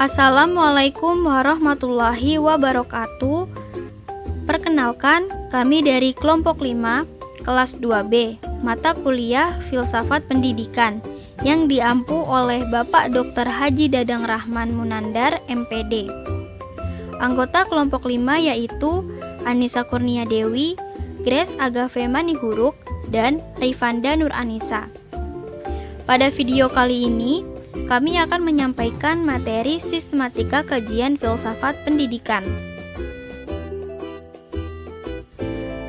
Assalamualaikum warahmatullahi wabarakatuh. Perkenalkan, kami dari kelompok 5, kelas 2B, mata kuliah Filsafat Pendidikan, yang diampu oleh Bapak Dr. Haji Dadang Rahman Munandar, MPD. Anggota kelompok 5 yaitu Anissa Kurnia Dewi, Grace Agave Manihuruk, dan Rifanda Nur Anissa. Pada video kali ini, kami akan menyampaikan materi sistematika kajian filsafat pendidikan.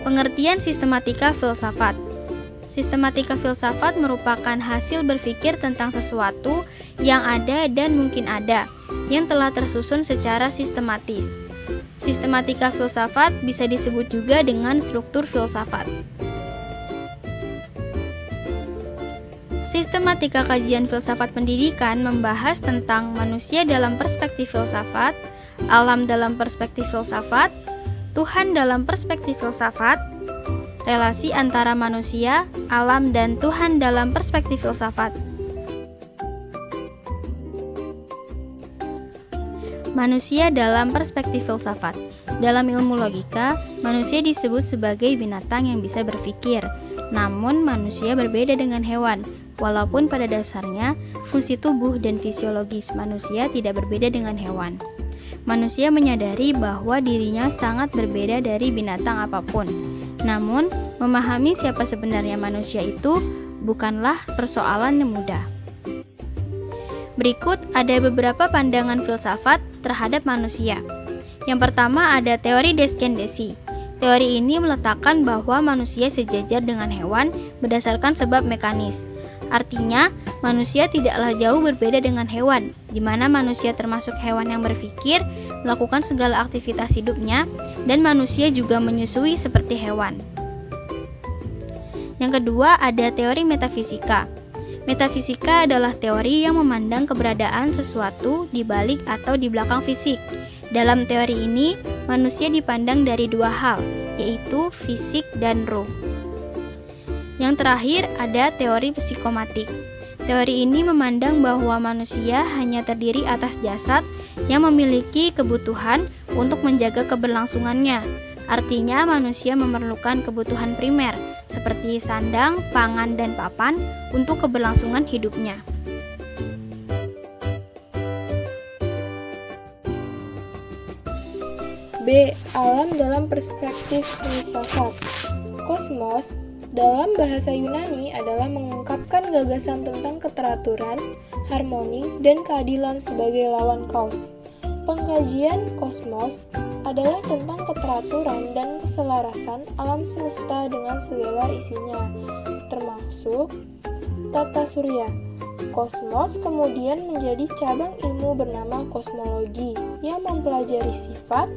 Pengertian sistematika filsafat. Sistematika filsafat merupakan hasil berpikir tentang sesuatu yang ada dan mungkin ada, yang telah tersusun secara sistematis. Sistematika filsafat bisa disebut juga dengan struktur filsafat. Sistematika kajian filsafat pendidikan membahas tentang manusia dalam perspektif filsafat, alam dalam perspektif filsafat, Tuhan dalam perspektif filsafat, relasi antara manusia, alam, dan Tuhan dalam perspektif filsafat. Manusia dalam perspektif filsafat. Dalam ilmu logika, manusia disebut sebagai binatang yang bisa berpikir. Namun, manusia berbeda dengan hewan. Walaupun pada dasarnya, fungsi tubuh dan fisiologis manusia tidak berbeda dengan hewan. Manusia menyadari bahwa dirinya sangat berbeda dari binatang apapun. Namun, memahami siapa sebenarnya manusia itu bukanlah persoalan yang mudah. Berikut ada beberapa pandangan filsafat terhadap manusia. Yang pertama ada teori descendesi. Teori ini meletakkan bahwa manusia sejajar dengan hewan berdasarkan sebab mekanis. Artinya, manusia tidaklah jauh berbeda dengan hewan, di mana manusia termasuk hewan yang berpikir, melakukan segala aktivitas hidupnya, dan manusia juga menyusui seperti hewan. Yang kedua, ada teori metafisika. Metafisika adalah teori yang memandang keberadaan sesuatu di balik atau di belakang fisik. Dalam teori ini, manusia dipandang dari dua hal, yaitu fisik dan ruh. Yang terakhir ada teori psikomatik. Teori ini memandang bahwa manusia hanya terdiri atas jasad yang memiliki kebutuhan untuk menjaga keberlangsungannya. Artinya manusia memerlukan kebutuhan primer seperti sandang, pangan, dan papan untuk keberlangsungan hidupnya. B. Alam dalam perspektif filsafat. Kosmos dalam bahasa Yunani adalah mengungkapkan gagasan tentang keteraturan, harmoni, dan keadilan sebagai lawan kaos. Pengkajian kosmos adalah tentang keteraturan dan keselarasan alam semesta dengan segala isinya, termasuk tata surya. Kosmos kemudian menjadi cabang ilmu bernama kosmologi yang mempelajari sifat,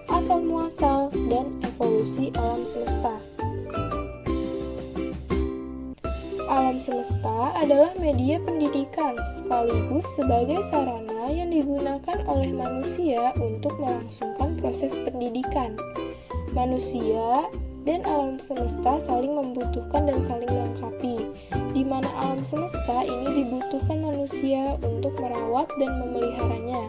asal-muasal, dan evolusi alam semesta. Alam semesta adalah media pendidikan sekaligus sebagai sarana yang digunakan oleh manusia untuk melangsungkan proses pendidikan. Manusia dan alam semesta saling membutuhkan dan saling melengkapi, di mana alam semesta ini dibutuhkan manusia untuk merawat dan memeliharanya,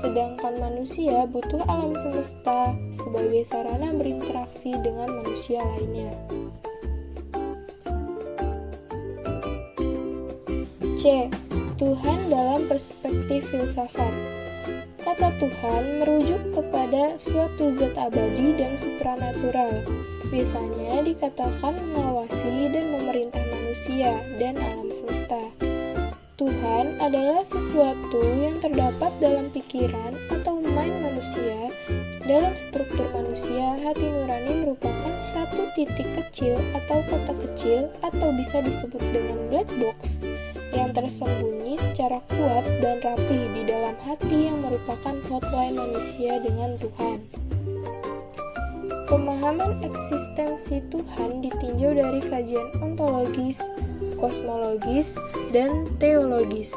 sedangkan manusia butuh alam semesta sebagai sarana berinteraksi dengan manusia lainnya. C. Tuhan dalam perspektif filsafat. Kata Tuhan merujuk kepada suatu zat abadi dan supranatural. Biasanya dikatakan mengawasi dan memerintah manusia dan alam semesta. Tuhan adalah sesuatu yang terdapat dalam pikiran atau mind manusia. Dalam struktur manusia, hati nurani merupakan satu titik kecil atau kotak kecil atau bisa disebut dengan black box yang tersembunyi secara kuat dan rapi di dalam hati yang merupakan hotline manusia dengan Tuhan. Pemahaman eksistensi Tuhan ditinjau dari kajian ontologis, kosmologis, dan teologis.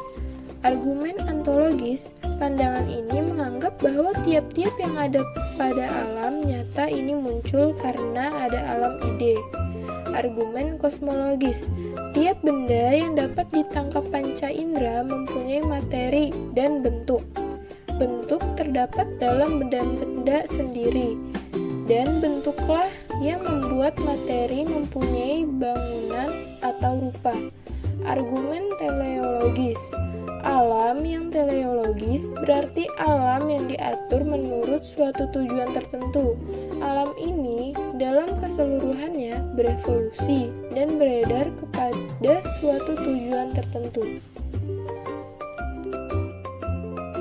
Argumen ontologis, pandangan ini menganggap bahwa tiap-tiap yang ada pada alam nyata ini muncul karena ada alam ide. Argumen kosmologis, tiap benda yang dapat ditangkap panca indera mempunyai materi dan bentuk. bentuk terdapat dalam benda-benda sendiri, dan bentuklah yang membuat materi mempunyai bangunan atau rupa. Argumen teleologis. Alam yang teleologis berarti alam yang diatur menurut suatu tujuan tertentu. Alam ini dalam keseluruhannya berevolusi dan beredar kepada suatu tujuan tertentu.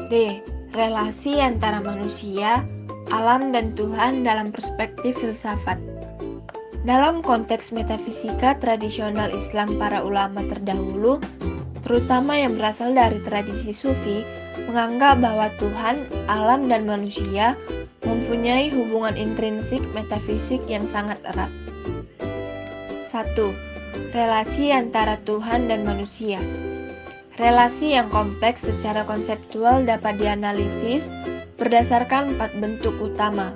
D. Relasi antara manusia, alam, dan Tuhan dalam perspektif filsafat. Dalam konteks metafisika tradisional Islam, para ulama terdahulu, terutama yang berasal dari tradisi Sufi, menganggap bahwa Tuhan, alam, dan manusia mempunyai hubungan intrinsik metafisik yang sangat erat. 1. Relasi antara Tuhan dan manusia. Relasi yang kompleks secara konseptual dapat dianalisis berdasarkan 4 bentuk utama.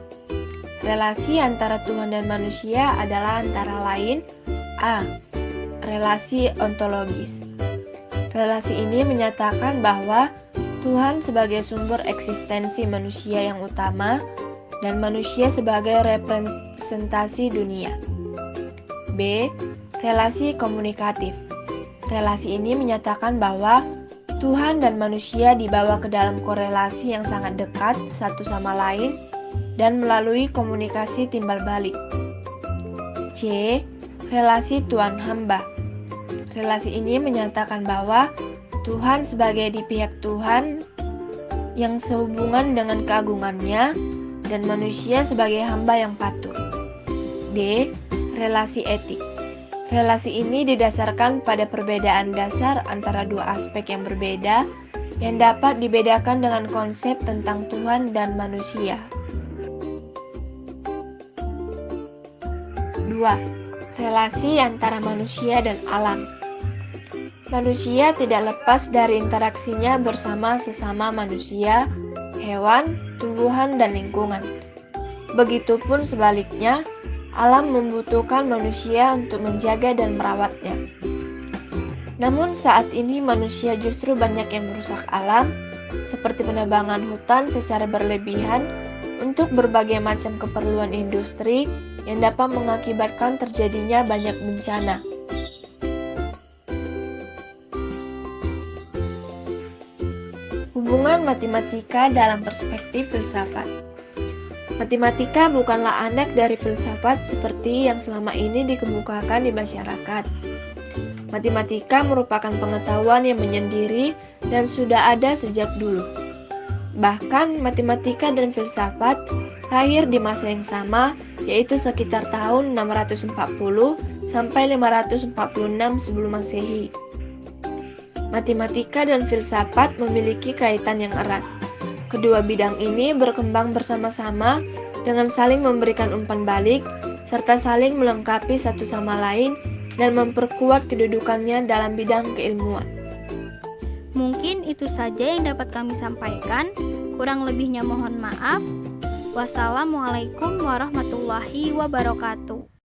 Relasi antara Tuhan dan manusia adalah antara lain: A. Relasi ontologis. Relasi ini menyatakan bahwa Tuhan sebagai sumber eksistensi manusia yang utama dan manusia sebagai representasi dunia. B. Relasi komunikatif. Relasi ini menyatakan bahwa Tuhan dan manusia dibawa ke dalam korelasi yang sangat dekat satu sama lain dan melalui komunikasi timbal balik. C. Relasi Tuhan hamba. Relasi ini menyatakan bahwa Tuhan sebagai di pihak Tuhan yang sehubungan dengan keagungannya dan manusia sebagai hamba yang patuh. D. Relasi etik. Relasi ini didasarkan pada perbedaan dasar antara dua aspek yang berbeda yang dapat dibedakan dengan konsep tentang Tuhan dan manusia. 2. Relasi antara manusia dan alam. Manusia tidak lepas dari interaksinya bersama sesama manusia, hewan, tumbuhan, dan lingkungan. Begitupun sebaliknya, alam membutuhkan manusia untuk menjaga dan merawatnya. Namun saat ini manusia justru banyak yang merusak alam, seperti penebangan hutan secara berlebihan untuk berbagai macam keperluan industri yang dapat mengakibatkan terjadinya banyak bencana. Hubungan matematika dalam perspektif filsafat. Matematika bukanlah anak dari filsafat seperti yang selama ini dikemukakan di masyarakat. Matematika merupakan pengetahuan yang menyendiri dan sudah ada sejak dulu. Bahkan matematika dan filsafat lahir di masa yang sama, yaitu sekitar tahun 640 sampai 546 sebelum Masehi. Matematika dan filsafat memiliki kaitan yang erat. Kedua bidang ini berkembang bersama-sama dengan saling memberikan umpan balik, serta saling melengkapi satu sama lain dan memperkuat kedudukannya dalam bidang keilmuan. Mungkin itu saja yang dapat kami sampaikan. Kurang lebihnya mohon maaf. Wassalamualaikum warahmatullahi wabarakatuh.